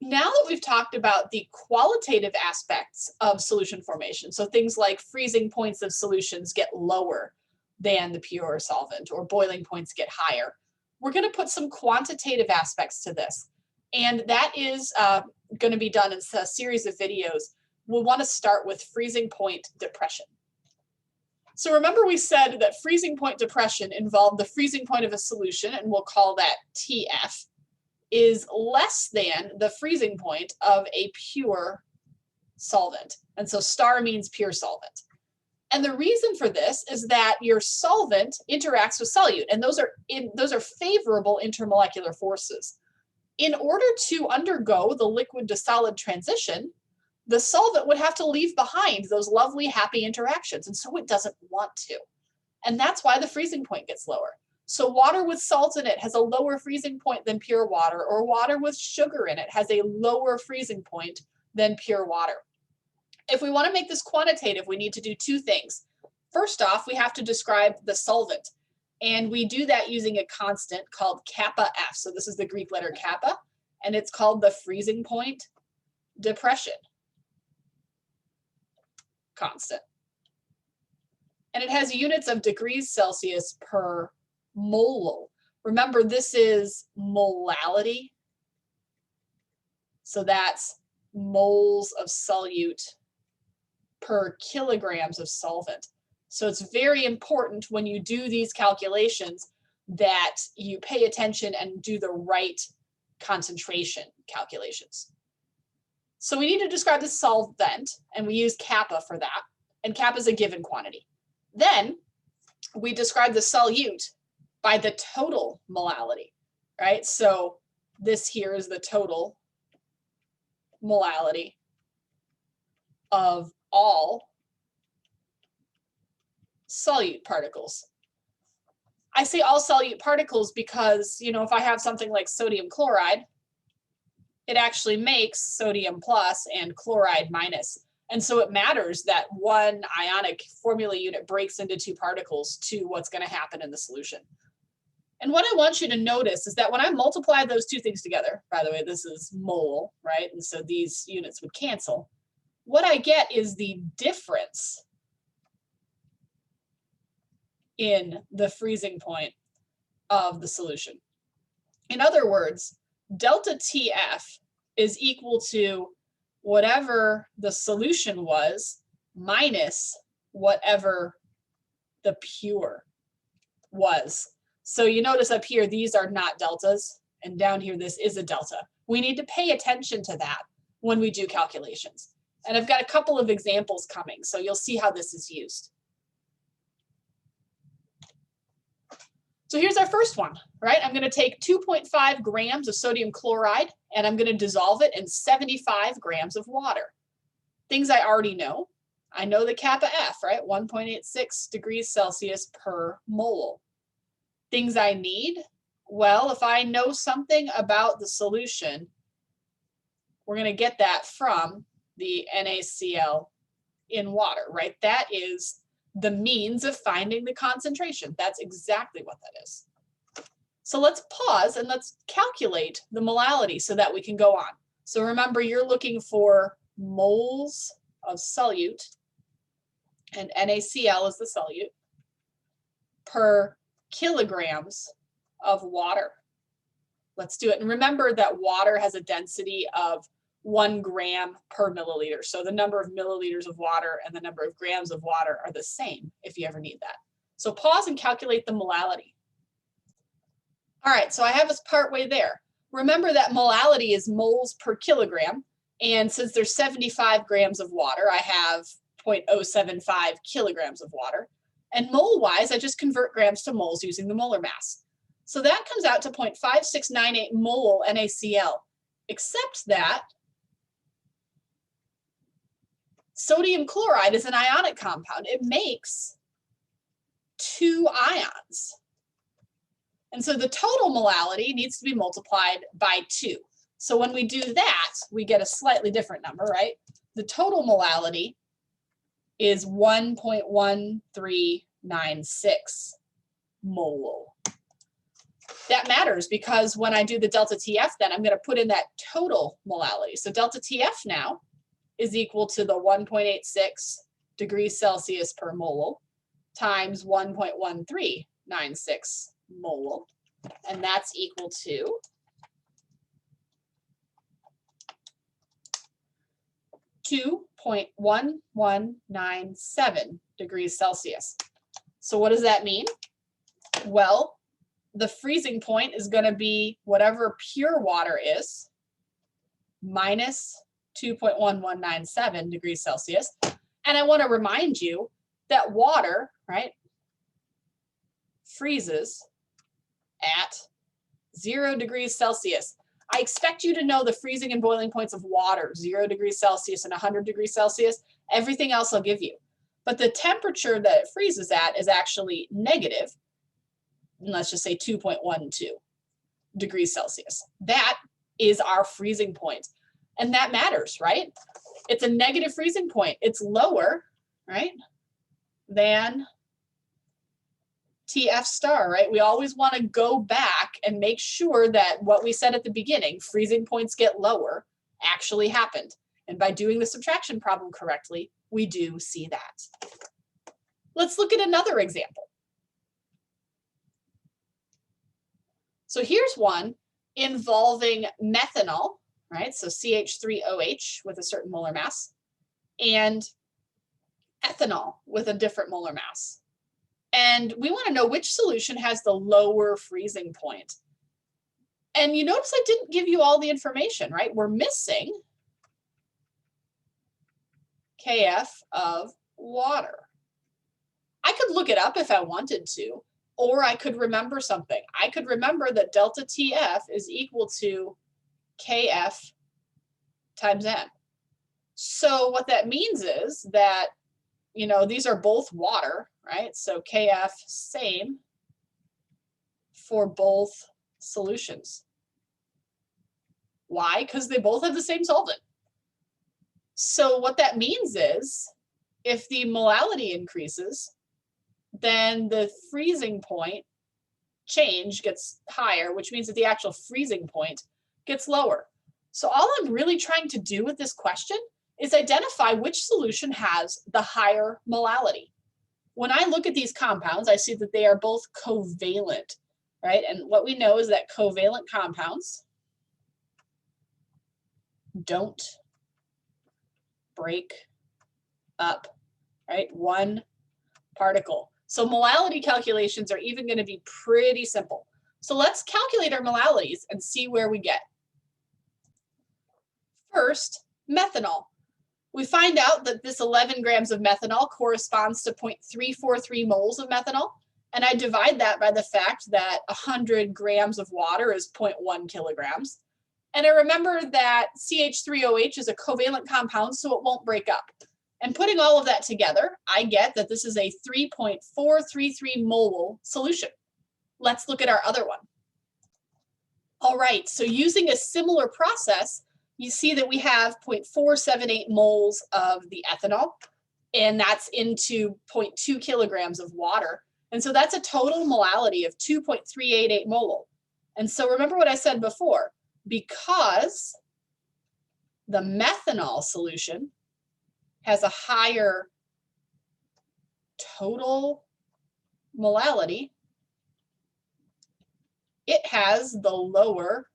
Now that we've talked about the qualitative aspects of solution formation, so things like freezing points of solutions get lower than the pure solvent or boiling points get higher, we're going to put some quantitative aspects to this. And that is going to be done in a series of videos. We'll want to start with freezing point depression. So remember we said that freezing point depression involved the freezing point of a solution, and we'll call that TF, is less than the freezing point of a pure solvent. And so star means pure solvent. And the reason for this is that your solvent interacts with solute, and those are favorable intermolecular forces. In order to undergo the liquid to solid transition, the solvent would have to leave behind those lovely happy interactions, and so it doesn't want to. And that's why the freezing point gets lower. So water with salt in it has a lower freezing point than pure water, or water with sugar in it has a lower freezing point than pure water. If we want to make this quantitative, we need to do two things. First off, we have to describe the solvent, and we do that using a constant called kappa F. So this is the Greek letter kappa, and it's called the freezing point depression constant. And it has units of degrees Celsius per mole. Remember, this is molality. So that's moles of solute per kilograms of solvent. So it's very important when you do these calculations that you pay attention and do the right concentration calculations. So we need to describe the solvent, and we use kappa for that, and kappa is a given quantity. Then we describe the solute by the total molality, right? So this here is the total molality of all solute particles. I say all solute particles because, if I have something like sodium chloride, it actually makes sodium plus and chloride minus. And so it matters that one ionic formula unit breaks into two particles to what's going to happen in the solution. And what I want you to notice is that when I multiply those two things together, by the way, this is mole, right? And so these units would cancel. What I get is the difference in the freezing point of the solution. In other words, delta TF is equal to whatever the solution was minus whatever the pure was. So you notice up here, these are not deltas, and down here, this is a delta. We need to pay attention to that when we do calculations. And I've got a couple of examples coming, so you'll see how this is used. So here's our first one, right? I'm going to take 2.5 grams of sodium chloride, and I'm going to dissolve it in 75 grams of water. Things I already know. I know the kappa F, right? 1.86 degrees Celsius per mole. Things I need. Well, if I know something about the solution, we're going to get that from the NaCl in water, right? That is the means of finding the concentration. That's exactly what that is. So let's pause and let's calculate the molality so that we can go on. So remember, you're looking for moles of solute, and NaCl is the solute, per kilograms of water. Let's do it. And remember that water has a density of 1 gram per milliliter. So the number of milliliters of water and the number of grams of water are the same if you ever need that. So pause and calculate the molality. All right, so I have us partway there. Remember that molality is moles per kilogram. And since there's 75 grams of water, I have 0.075 kilograms of water. And mole-wise, I just convert grams to moles using the molar mass. So that comes out to 0.5698 mole NaCl, except that sodium chloride is an ionic compound. It makes 2 ions. And so the total molality needs to be multiplied by 2. So when we do that, we get a slightly different number, right? The total molality is 1.1396 mole. That matters because when I do the delta TF, then I'm going to put in that total molality. So delta TF now is equal to the 1.86 degrees Celsius per mole times 1.1396 mole. And that's equal to 2.1197 degrees Celsius. So what does that mean? Well, the freezing point is going to be whatever pure water is minus 2.1197 degrees Celsius. And I want to remind you that water, right, freezes at 0 degrees Celsius. I expect you to know the freezing and boiling points of water, 0 degrees Celsius and 100 degrees Celsius. Everything else I'll give you. But the temperature that it freezes at is actually negative, let's just say 2.12 degrees Celsius. That is our freezing point. And that matters, right? It's a negative freezing point. It's lower, right, than TF star, right? We always want to go back and make sure that what we said at the beginning, freezing points get lower, actually happened. And by doing the subtraction problem correctly, we do see that. Let's look at another example. So here's one involving methanol, right? So CH3OH with a certain molar mass, and ethanol with a different molar mass. And we want to know which solution has the lower freezing point. And you notice I didn't give you all the information, right? We're missing KF of water. I could look it up if I wanted to, or I could remember something. I could remember that delta TF is equal to KF times N. So what that means is that, you know, these are both water, right? So KF same for both solutions. Why? Because they both have the same solvent. So what that means is if the molality increases, then the freezing point change gets higher, which means that the actual freezing point gets lower. So all I'm really trying to do with this question is identify which solution has the higher molality. When I look at these compounds, I see that they are both covalent, right? And what we know is that covalent compounds don't break up, right? One particle. So molality calculations are even going to be pretty simple. So let's calculate our molalities and see where we get. First, methanol. We find out that this 11 grams of methanol corresponds to 0.343 moles of methanol. And I divide that by the fact that 100 grams of water is 0.1 kilograms. And I remember that CH3OH is a covalent compound, so it won't break up. And putting all of that together, I get that this is a 3.433 mole solution. Let's look at our other one. All right, so using a similar process, you see that we have 0.478 moles of the ethanol, and that's into 0.2 kilograms of water. And so that's a total molality of 2.388 mole. And so remember what I said before, because the methanol solution has a higher total molality, it has the lower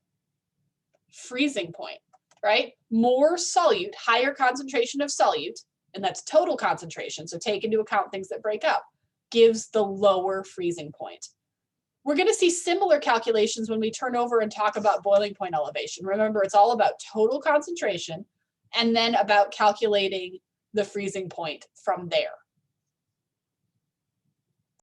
freezing point, right? More solute, higher concentration of solute, and that's total concentration, so take into account things that break up, gives the lower freezing point. We're going to see similar calculations when we turn over and talk about boiling point elevation. Remember, it's all about total concentration and then about calculating the freezing point from there.